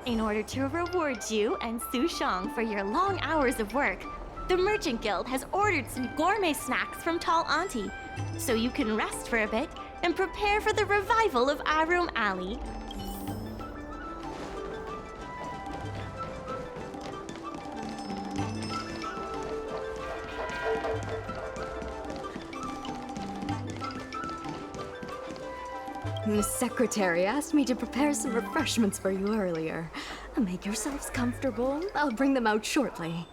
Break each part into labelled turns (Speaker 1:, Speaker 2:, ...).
Speaker 1: In order to reward you and Su Shang for your long hours of work, the Merchant Guild has ordered some gourmet snacks from Tall Auntie, so you can rest for a bit and prepare for the revival of Aurum Alley.
Speaker 2: The secretary asked me to prepare some refreshments for you earlier. Make yourselves comfortable. I'll bring them out shortly.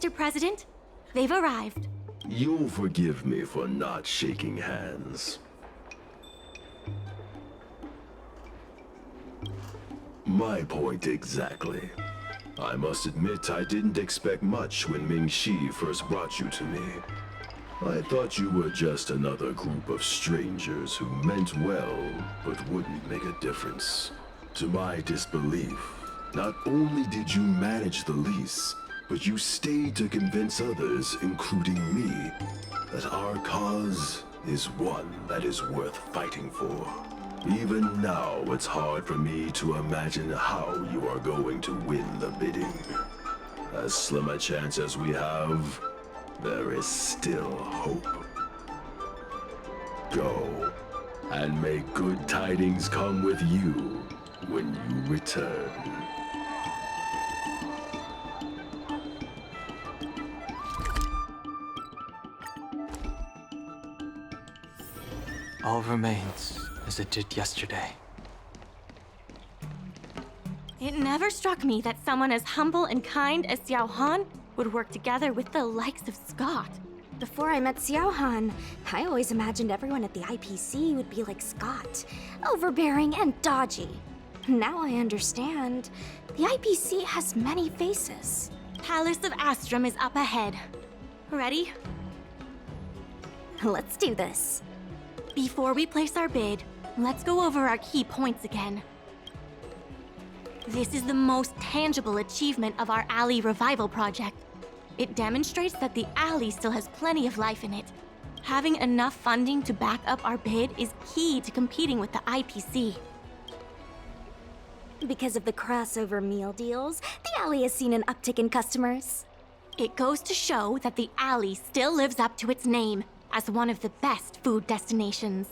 Speaker 1: Mr. President, they've arrived.
Speaker 3: You'll forgive me for not shaking hands. My point exactly. I must admit I didn't expect much when Ming Shi first brought you to me. I thought you were just another group of strangers who meant well, but wouldn't make a difference. To my disbelief, not only did you manage the lease, but you stayed to convince others, including me, that our cause is one that is worth fighting for. Even now, it's hard for me to imagine how you are going to win the bidding. As slim a chance as we have, there is still hope. Go, and may good tidings come with you when you return.
Speaker 4: All remains as it did yesterday.
Speaker 1: It never struck me that someone as humble and kind as Xiao Han would work together with the likes of Scott.
Speaker 2: Before I met Xiao Han, I always imagined everyone at the IPC would be like Scott, overbearing and dodgy. Now I understand. The IPC has many faces.
Speaker 1: Palace of Astrum is up ahead. Ready?
Speaker 2: Let's do this.
Speaker 1: Before we place our bid, let's go over our key points again. This is the most tangible achievement of our alley revival project. It demonstrates that the alley still has plenty of life in it. Having enough funding to back up our bid is key to competing with the IPC.
Speaker 2: Because of the crossover meal deals, the alley has seen an uptick in customers.
Speaker 1: It goes to show that the alley still lives up to its name as one of the best food destinations.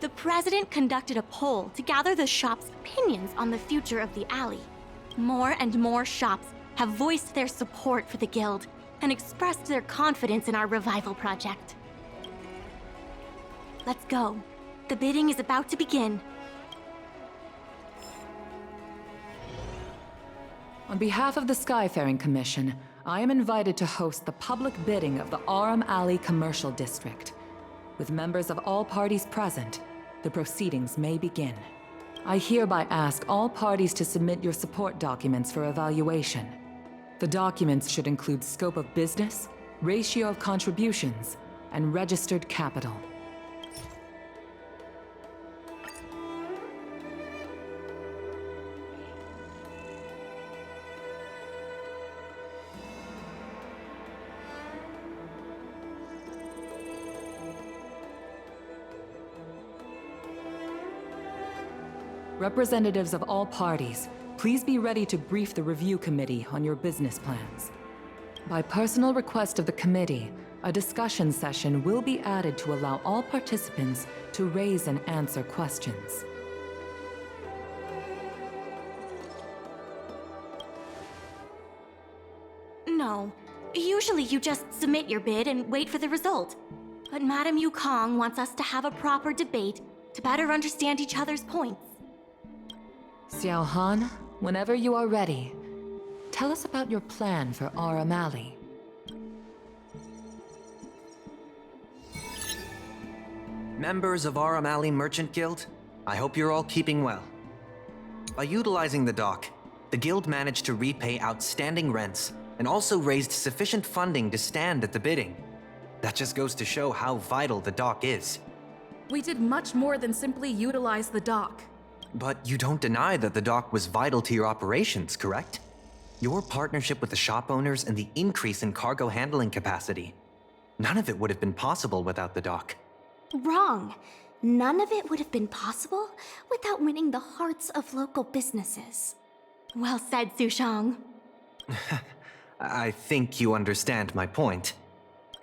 Speaker 1: The president conducted a poll to gather the shop's opinions on the future of the alley. More and more shops have voiced their support for the guild and expressed their confidence in our revival project. Let's go. The bidding is about to begin.
Speaker 5: On behalf of the Skyfaring Commission, I am invited to host the public bidding of the Aurum Alley Commercial District. With members of all parties present, the proceedings may begin. I hereby ask all parties to submit your support documents for evaluation. The documents should include scope of business, ratio of contributions, and registered capital. Representatives of all parties, please be ready to brief the review committee on your business plans. By personal request of the committee, a discussion session will be added to allow all participants to raise and answer questions.
Speaker 1: No. Usually you just submit your bid and wait for the result. But Madame Yukong wants us to have a proper debate to better understand each other's points.
Speaker 5: Xiao Han, Whenever you are ready, tell us about your plan for Aurum Alley.
Speaker 6: Members of Aurum Alley Merchant Guild, I hope you're all keeping well. By utilizing the dock, the guild managed to repay outstanding rents and also raised sufficient funding to stand at the bidding. That just goes to show how vital the dock is.
Speaker 7: We did much more than simply utilize the dock.
Speaker 6: But you don't deny that the dock was vital to your operations, correct? Your partnership with the shop owners and the increase in cargo handling capacity. None of it would have been possible without the dock.
Speaker 2: Wrong. None of it would have been possible without winning the hearts of local businesses.
Speaker 1: Well said, Sushang.
Speaker 6: I think you understand my point.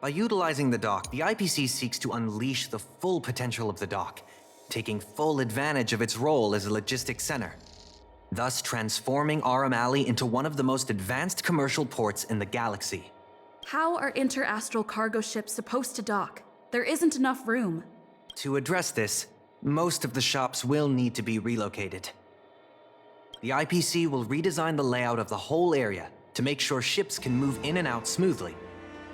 Speaker 6: By utilizing the dock, the IPC seeks to unleash the full potential of the dock, taking full advantage of its role as a logistics center, thus transforming Aurum Alley into one of the most advanced commercial ports in the galaxy.
Speaker 7: How are interastral cargo ships supposed to dock? There isn't enough room.
Speaker 6: To address this, most of the shops will need to be relocated. The IPC will redesign the layout of the whole area to make sure ships can move in and out smoothly.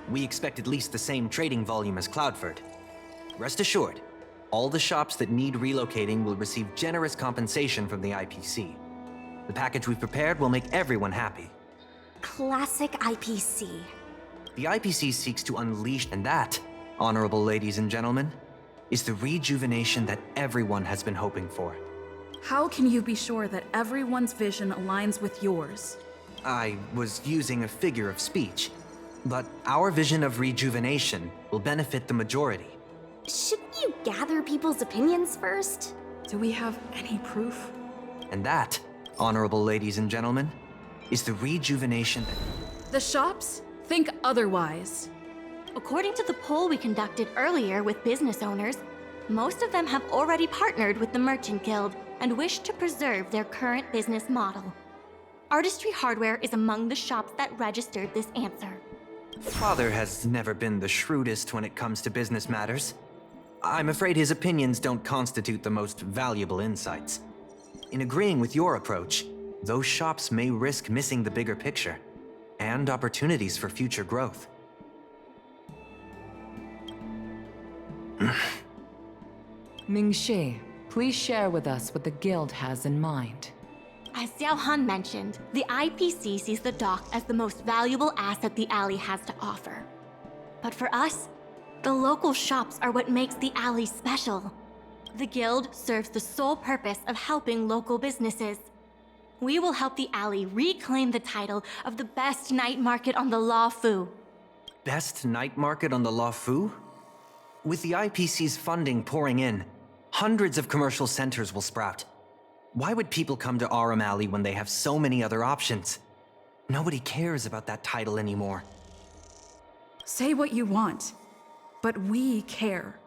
Speaker 6: We expect at least the same trading volume as Cloudford. Rest assured, all the shops that need relocating will receive generous compensation from the IPC. The package we've prepared will make everyone happy.
Speaker 2: Classic IPC.
Speaker 6: The IPC seeks to unleash, and that, honorable ladies and gentlemen, is the rejuvenation that everyone has been hoping for.
Speaker 7: How can you be sure that everyone's vision aligns with yours?
Speaker 6: I was using a figure of speech, but our vision of rejuvenation will benefit the majority.
Speaker 2: Shouldn't you gather people's opinions first?
Speaker 7: Do we have any proof?
Speaker 6: And that, honorable ladies and gentlemen, is the rejuvenation that...
Speaker 7: The shops think otherwise.
Speaker 1: According to the poll we conducted earlier with business owners, most of them have already partnered with the Merchant Guild and wish to preserve their current business model. Artistry Hardware is among the shops that registered this answer.
Speaker 6: Father has never been the shrewdest when it comes to business matters. I'm afraid his opinions don't constitute the most valuable insights. In agreeing with your approach, those shops may risk missing the bigger picture and opportunities for future growth.
Speaker 5: Mingxi, please share with us what the guild has in mind.
Speaker 1: As Xiao Han mentioned, the IPC sees the dock as the most valuable asset the alley has to offer. But for us, the local shops are what makes the alley special. The guild serves the sole purpose of helping local businesses. We will help the alley reclaim the title of the best night market on the La Fu.
Speaker 6: Best night market on the La Fu? With the IPC's funding pouring in, hundreds of commercial centers will sprout. Why would people come to Aurum Alley when they have so many other options? Nobody cares about that title anymore.
Speaker 7: Say what you want, but we care.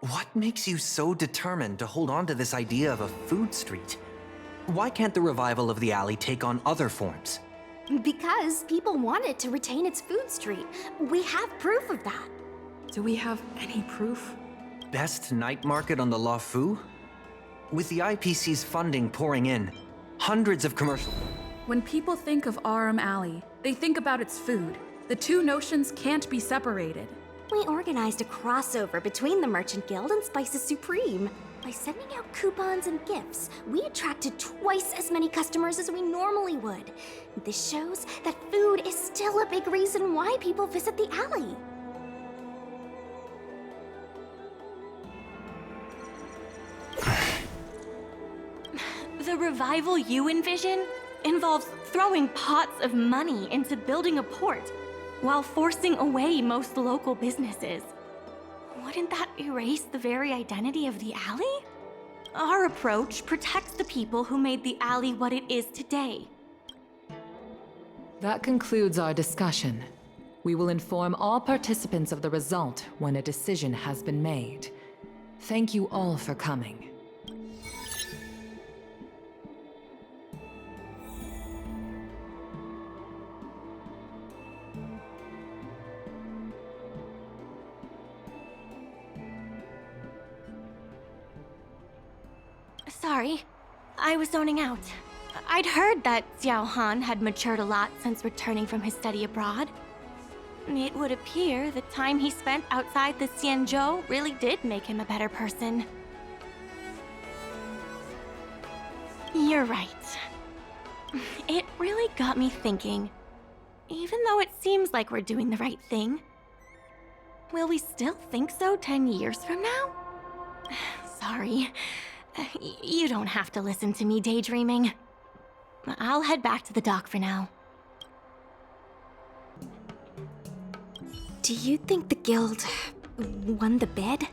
Speaker 6: What makes you so determined to hold on to this idea of a food street? Why can't the revival of the alley take on other forms?
Speaker 2: Because people want it to retain its food street. We have proof of that.
Speaker 7: Do we have any proof?
Speaker 6: Best night market on the La Fu? With the IPC's funding pouring in, hundreds of commercial...
Speaker 7: When people think of Aurum Alley, they think about its food. The two notions can't be separated.
Speaker 2: We organized a crossover between the Merchant Guild and Spices Supreme. By sending out coupons and gifts, we attracted twice as many customers as we normally would. This shows that food is still a big reason why people visit the alley.
Speaker 1: The revival you envision involves throwing pots of money into building a port while forcing away most local businesses. Wouldn't that erase the very identity of the alley? Our approach protects the people who made the alley what it is today.
Speaker 5: That concludes our discussion. We will inform all participants of the result when a decision has been made. Thank you all for coming.
Speaker 1: Sorry, I was zoning out. I'd heard that Xiao Han had matured a lot since returning from his study abroad. It would appear the time he spent outside the Xianzhou really did make him a better person. You're right. It really got me thinking. Even though it seems like we're doing the right thing, will we still think so 10 years from now? Sorry. You don't have to listen to me daydreaming. I'll head back to the dock for now.
Speaker 2: Do you think the guild won the bid?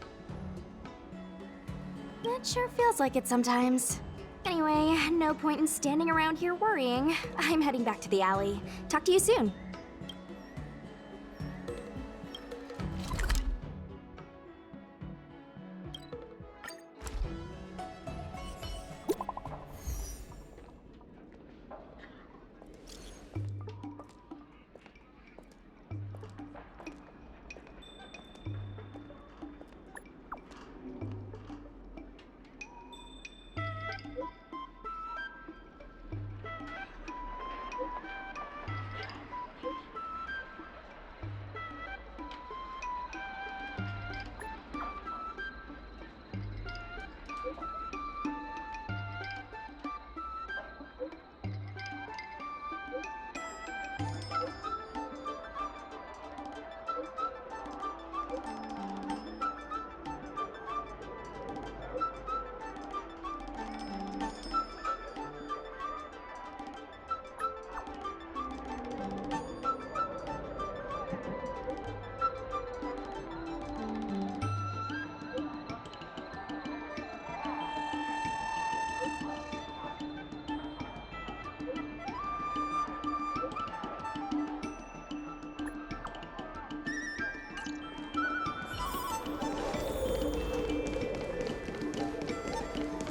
Speaker 2: It sure feels like it sometimes. Anyway, no point in standing around here worrying. I'm heading back to the alley. Talk to you soon.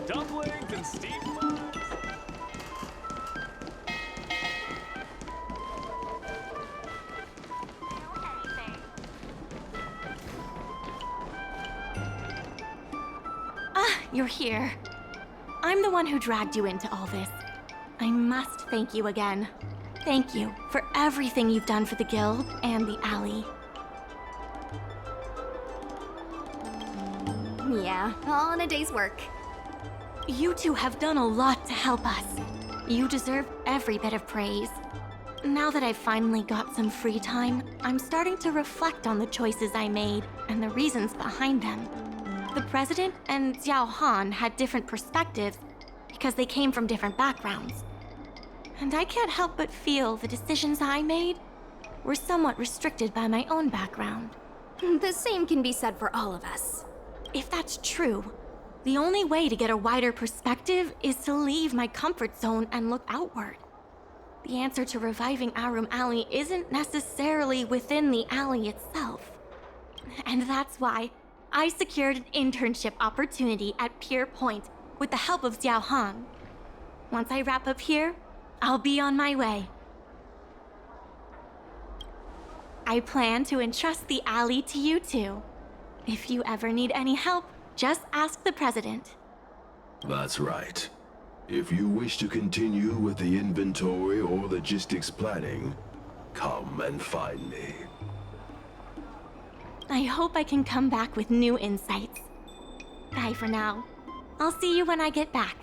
Speaker 8: Dumplings and steamed buns.
Speaker 1: Ah, you're here. I'm the one who dragged you into all this. I must thank you again. Thank you for everything you've done for the guild and the alley.
Speaker 2: Yeah, all in a day's work.
Speaker 1: You two have done a lot to help us. You deserve every bit of praise. Now that I've finally got some free time, I'm starting to reflect on the choices I made and the reasons behind them. The president and Xiao Han had different perspectives because they came from different backgrounds. And I can't help but feel the decisions I made were somewhat restricted by my own background.
Speaker 2: The same can be said for all of us.
Speaker 1: If that's true, the only way to get a wider perspective is to leave my comfort zone and look outward. The answer to reviving Aurum Alley isn't necessarily within the alley itself. And that's why I secured an internship opportunity at Pier Point with the help of Xiao Han. Once I wrap up here, I'll be on my way. I plan to entrust the alley to you two. If you ever need any help, just ask the president.
Speaker 3: That's right. If you wish to continue with the inventory or logistics planning, come and find me.
Speaker 1: I hope I can come back with new insights. Bye for now. I'll see you when I get back.